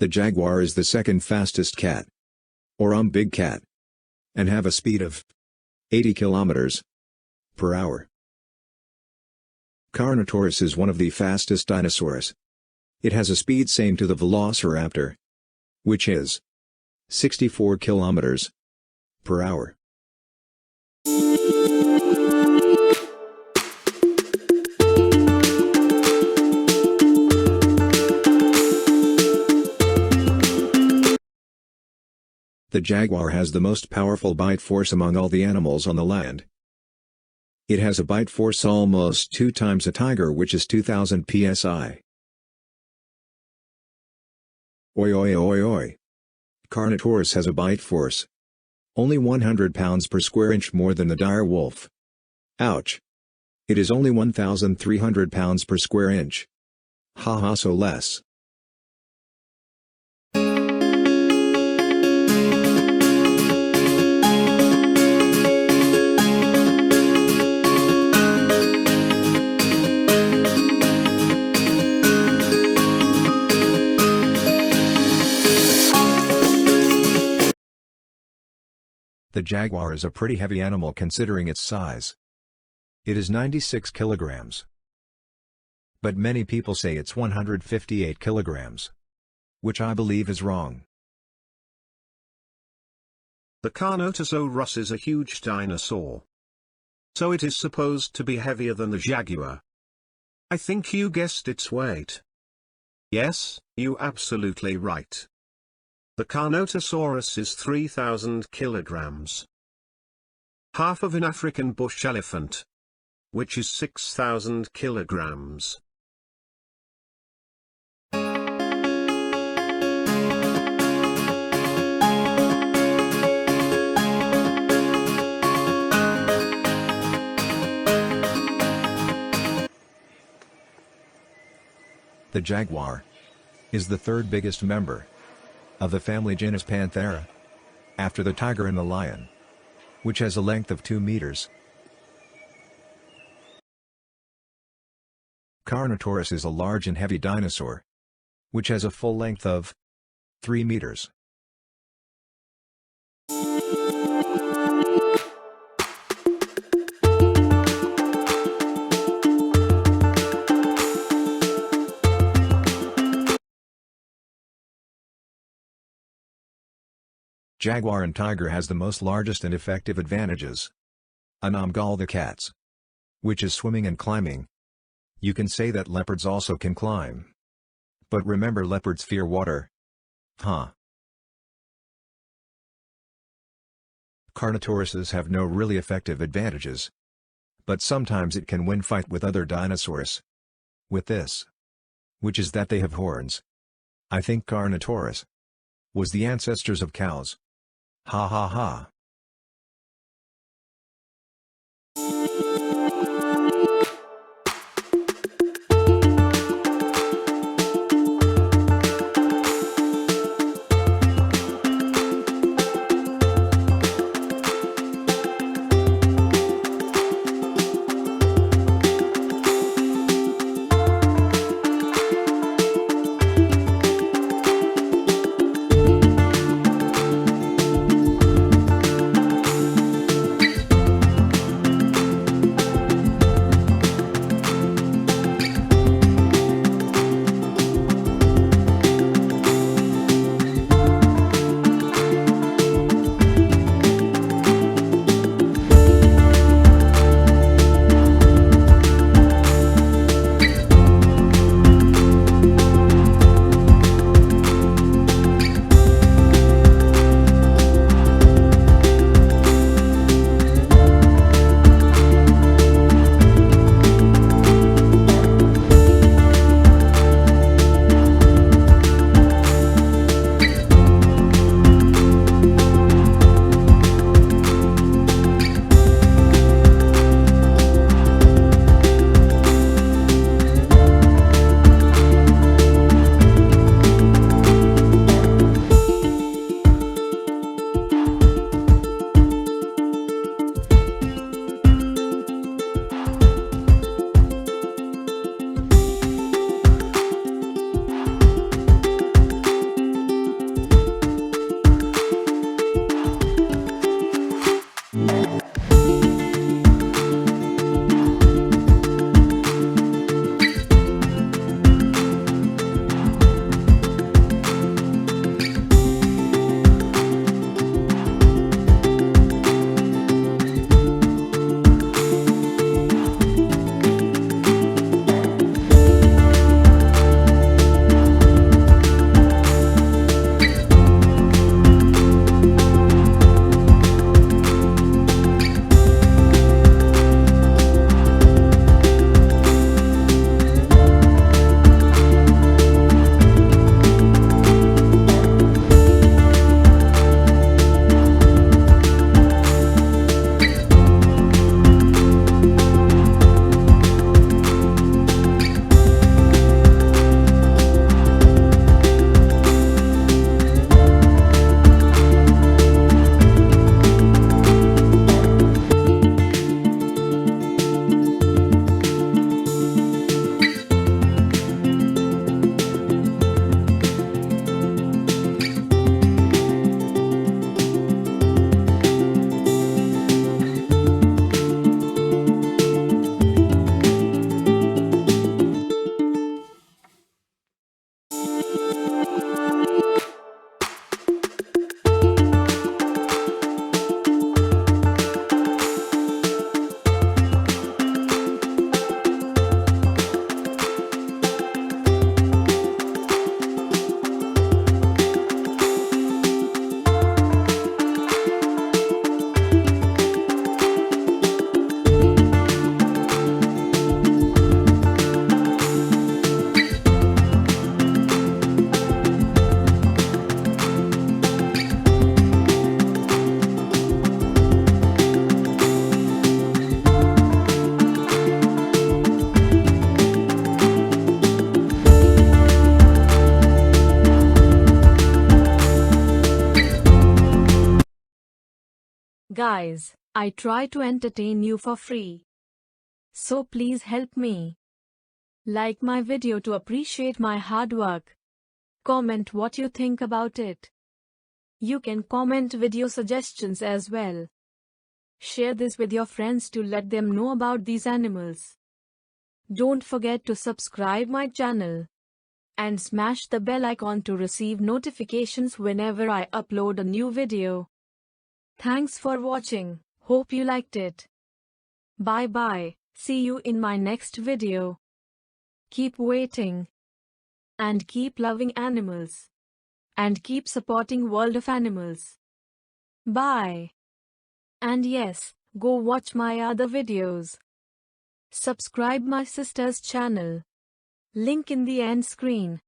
The Jaguar is the second fastest cat, or big cat, and have a speed of 80 kilometers per hour. Carnotaurus is one of the fastest dinosaurs. It has a speed same to the velociraptor, which is 64 kilometers per hour. The jaguar has the most powerful bite force among all the animals on the land. It has a bite force almost 2 times a tiger, which is 2000 psi. Oi oi oi oi. Carnotaurus has a bite force only 100 pounds per square inch more than the dire wolf. Ouch. It is only 1,300 pounds per square inch. Haha, so less. The jaguar is a pretty heavy animal considering its size. It is 96 kilograms. But many people say it's 158 kilograms. Which I believe is wrong. The Carnotaurus is a huge dinosaur. So it is supposed to be heavier than the jaguar. I think you guessed its weight. Yes, you absolutely right. The Carnotaurus is 3,000 kilograms. Half of an African bush elephant, which is 6,000 kilograms. The jaguar is the third biggest member of the family genus Panthera, after the tiger and the lion, which has a length of 2 meters. Carnotaurus is a large and heavy dinosaur, which has a full length of 3 meters. Jaguar and tiger has the most largest and effective advantages. A Kangal, the cats, which is swimming and climbing. You can say that leopards also can climb. But remember, leopards fear water. Huh. Carnotauruses have no really effective advantages. But sometimes it can win fight with other dinosaurs. With this, which is that they have horns. I think Carnotaurus was the ancestors of cows. Ha ha ha. Guys, I try to entertain you for free. So please help me. Like my video to appreciate my hard work. Comment what you think about it. You can comment video suggestions as well. Share this with your friends to let them know about these animals. Don't forget to subscribe my channel and smash the bell icon to receive notifications whenever I upload a new video. Thanks for watching. Hope you liked it. Bye bye. See you in my next video. Keep waiting. And keep loving animals. And keep supporting World of Animals. Bye. And yes, go watch my other videos. Subscribe my sister's channel. Link in the end screen.